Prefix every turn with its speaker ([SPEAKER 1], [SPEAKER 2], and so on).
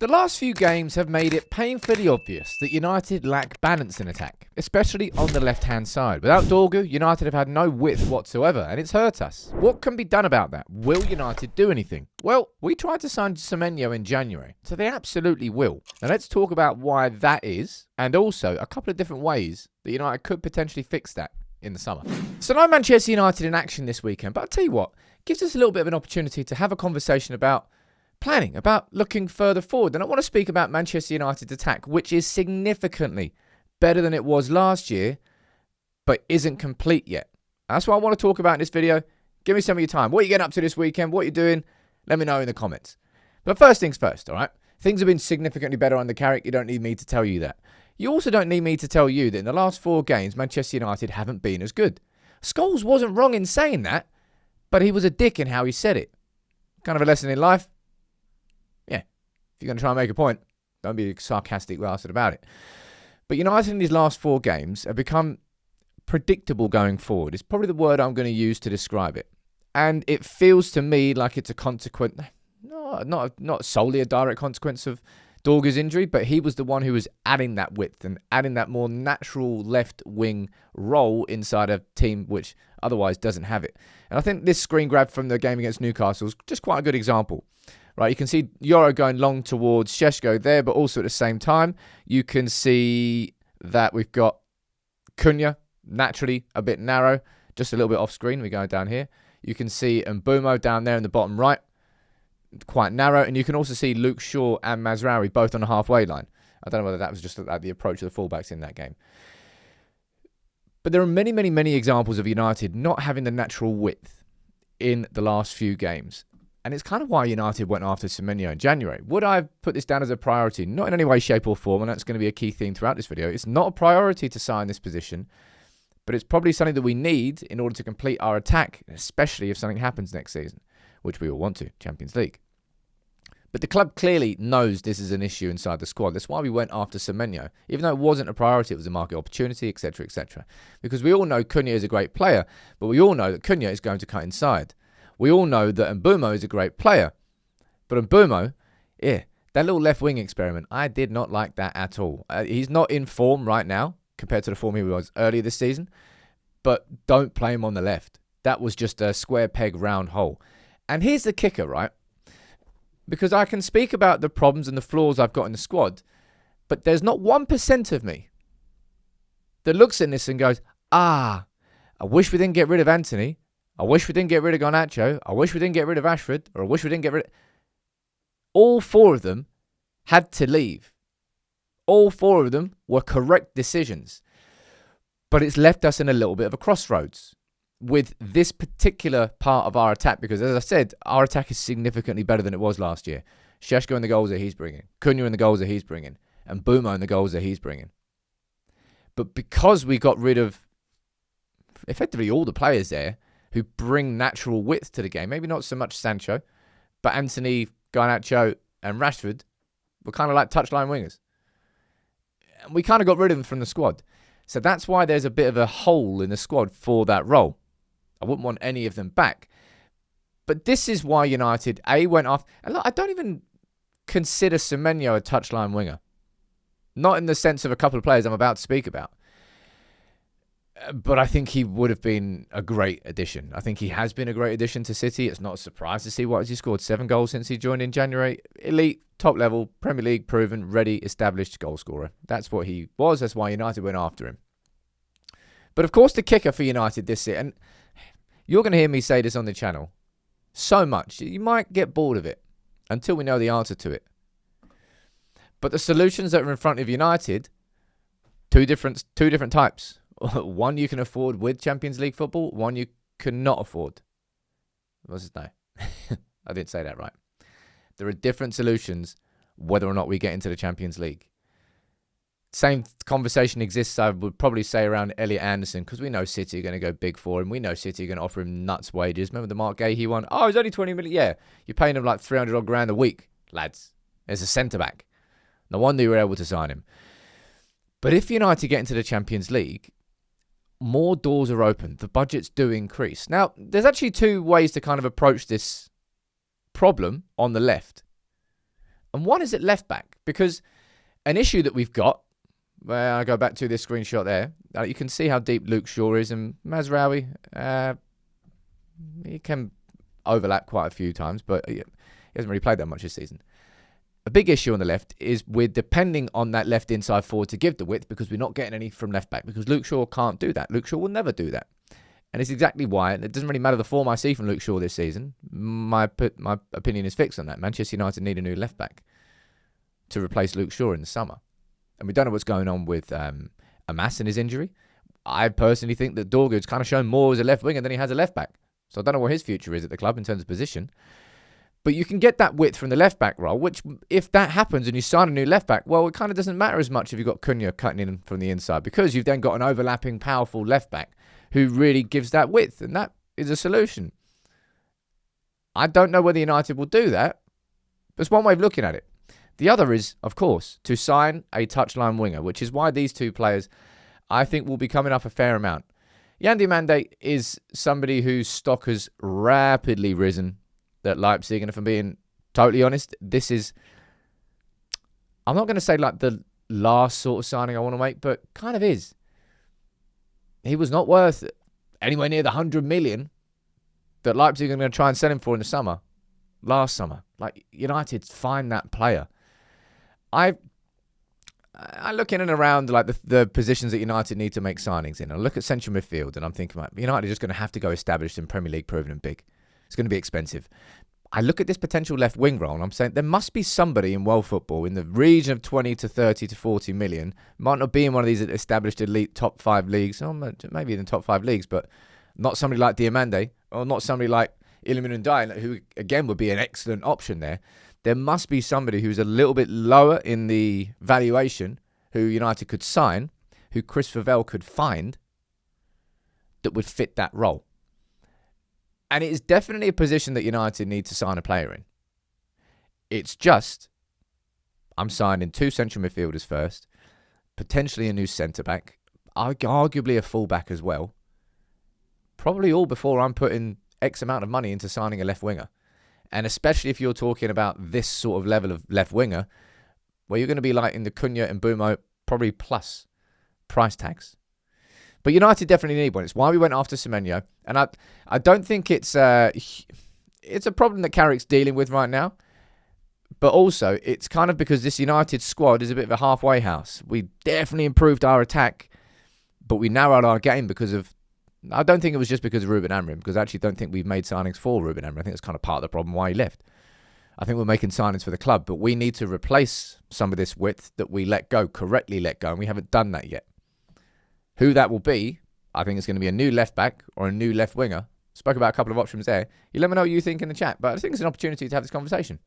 [SPEAKER 1] The last few games have made it painfully obvious that United lack balance in attack, especially on the left-hand side. Without Dorgu, United have had no width whatsoever, and it's hurt us. What can be done about that? Will United do anything? Well, we tried to sign Semenyo in January, so they absolutely will. Now let's talk about why that is, and also a couple of different ways that United could potentially fix that in the summer. So no Manchester United in action this weekend, but I'll tell you what, it gives us a little bit of an opportunity to have a conversation about planning, about looking further forward. And I want to speak about Manchester United's attack, which is significantly better than it was last year, but isn't complete yet. That's what I want to talk about in this video. Give me some of your time. What are you getting up to this weekend? What are you doing? Let me know in the comments. But first things first, all right? Things have been significantly better on the Carrick. You don't need me to tell you that. You also don't need me to tell you that in the last 4 games, Manchester United haven't been as good. Scholes wasn't wrong in saying that, but he was a dick in how he said it. Kind of a lesson in life. If you're going to try and make a point, don't be a sarcastic bastard about it. But United in these last 4 games have become predictable going forward. It's probably the word I'm going to use to describe it. And it feels to me like it's a consequence, not solely a direct consequence of Dorgu's injury, but he was the one who was adding that width and adding that more natural left wing role inside a team which otherwise doesn't have it. And I think this screen grab from the game against Newcastle is just quite a good example. Right, you can see Yoro going long towards Šeško there, but also at the same time, you can see that we've got Cunha, naturally a bit narrow, just a little bit off screen. We go down here. You can see Mbumo down there in the bottom right, quite narrow. And you can also see Luke Shaw and Mazraoui both on the halfway line. I don't know whether that was just like the approach of the fullbacks in that game. But there are many, many, many examples of United not having the natural width in the last few games. And it's kind of why United went after Semenyo in January. Would I have put this down as a priority? Not in any way, shape or form, and that's going to be a key theme throughout this video. It's not a priority to sign this position, but it's probably something that we need in order to complete our attack, especially if something happens next season, which we all want to, Champions League. But the club clearly knows this is an issue inside the squad. That's why we went after Semenyo. Even though it wasn't a priority, it was a market opportunity, etc., etc. Because we all know Cunha is a great player, but we all know that Cunha is going to cut inside. We all know that Mbumo is a great player. But Mbumo, that little left wing experiment, I did not like that at all. He's not in form right now compared to the form he was earlier this season. But don't play him on the left. That was just a square peg round hole. And here's the kicker, right? Because I can speak about the problems and the flaws I've got in the squad, but there's not 1% of me that looks at this and goes, I wish we didn't get rid of Anthony. I wish we didn't get rid of Garnacho. I wish we didn't get rid of Ashford. Or I wish we didn't get rid of... All 4 of them had to leave. All 4 of them were correct decisions. But it's left us in a little bit of a crossroads with this particular part of our attack. Because as I said, our attack is significantly better than it was last year. Šeško and the goals that he's bringing. Cunha and the goals that he's bringing. And Mbumo and the goals that he's bringing. But because we got rid of effectively all the players there, who bring natural width to the game. Maybe not so much Sancho, but Anthony, Garnacho, and Rashford were kind of like touchline wingers. And we kind of got rid of them from the squad. So that's why there's a bit of a hole in the squad for that role. I wouldn't want any of them back. But this is why United, went off. And look, I don't even consider Semenyo a touchline winger. Not in the sense of a couple of players I'm about to speak about. But I think he would have been a great addition. I think he has been a great addition to City. It's not a surprise to see what he scored 7 goals since he joined in January. Elite, top level, Premier League proven, ready, established goal scorer. That's what he was. That's why United went after him. But of course, the kicker for United this year, and you're going to hear me say this on the channel so much, you might get bored of it until we know the answer to it. But the solutions that are in front of United, two different types. One you can afford with Champions League football, one you cannot afford. No, I didn't say that right. There are different solutions whether or not we get into the Champions League. Same conversation exists, I would probably say, around Elliot Anderson, because we know City are going to go big for him. We know City are going to offer him nuts wages. Remember the Mark Gahey one? Oh, he's only 20 million. Yeah, you're paying him like 300 odd grand a week, lads. As a centre-back. No wonder you were able to sign him. But if United get into the Champions League, more doors are open. The budgets do increase. Now, there's actually 2 ways to kind of approach this problem on the left. and one is at left back. Because an issue that we've got, where I go back to this screenshot there, you can see how deep Luke Shaw is, and Mazraoui, he can overlap quite a few times, but he hasn't really played that much this season. A big issue on the left is we're depending on that left inside forward to give the width because we're not getting any from left back, because Luke Shaw can't do that. Luke Shaw will never do that. And it's exactly why, and it doesn't really matter the form I see from Luke Shaw this season. My opinion is fixed on that. Manchester United need a new left back to replace Luke Shaw in the summer. And we don't know what's going on with Amas and his injury. I personally think that Dorgu's kind of shown more as a left winger than he has a left back. So I don't know what his future is at the club in terms of position. But you can get that width from the left back role, which if that happens and you sign a new left back, well, it kind of doesn't matter as much if you've got Cunha cutting in from the inside, because you've then got an overlapping, powerful left back who really gives that width. And that is a solution. I don't know whether United will do that. But it's one way of looking at it. The other is, of course, to sign a touchline winger, which is why these two players, I think, will be coming up a fair amount. Yandy Mande is somebody whose stock has rapidly risen at Leipzig, and if I'm being totally honest, this is, I'm not going to say like the last sort of signing I want to make, but kind of is. He was not worth anywhere near the 100 million that Leipzig are going to try and sell him for in the summer, last summer. Like, United find that player. I look in and around like the positions that United need to make signings in. I look at central midfield and I'm thinking, like, United are just going to have to go established in Premier League, proven and big. It's going to be expensive. I look at this potential left wing role and I'm saying there must be somebody in world football in the region of 20 to 30 to 40 million. Might not be in one of these established elite top 5 leagues, or maybe in the top 5 leagues, but not somebody like Diamande or not somebody like Iliman Ndiaye, who again would be an excellent option there. There must be somebody who's a little bit lower in the valuation who United could sign, who Chris Favell could find, that would fit that role. And it is definitely a position that United need to sign a player in. It's just, I'm signing 2 central midfielders first, potentially a new centre-back, arguably a full-back as well. Probably all before I'm putting X amount of money into signing a left winger. And especially if you're talking about this sort of level of left winger, where you're going to be like in the Cunha and Bumo, probably plus price tags. But United definitely need one. It's why we went after Semenyo. And I don't think it's a problem that Carrick's dealing with right now. But also, it's kind of because this United squad is a bit of a halfway house. We definitely improved our attack, but we narrowed our game because of, I don't think it was just because of Ruben Amorim, because I actually don't think we've made signings for Ruben Amorim. I think that's kind of part of the problem why he left. I think we're making signings for the club, but we need to replace some of this width that we let go, correctly let go, and we haven't done that yet. Who that will be, I think it's going to be a new left back or a new left winger. Spoke about a couple of options there. You let me know what you think in the chat, but I think it's an opportunity to have this conversation.